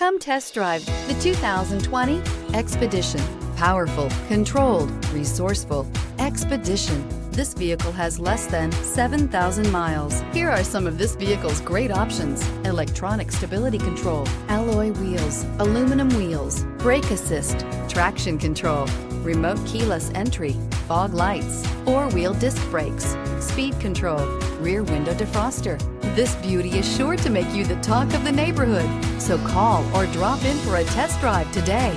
Come test drive the 2020 Expedition. Powerful, controlled, resourceful. Expedition. This vehicle has less than 7,000 miles. Here are some of this vehicle's great options: electronic stability control, alloy wheels, aluminum wheels, brake assist, traction control, remote keyless entry, fog lights, four-wheel disc brakes, speed control, rear window defroster. This beauty is sure to make you the talk of the neighborhood. So call or drop in for a test drive today.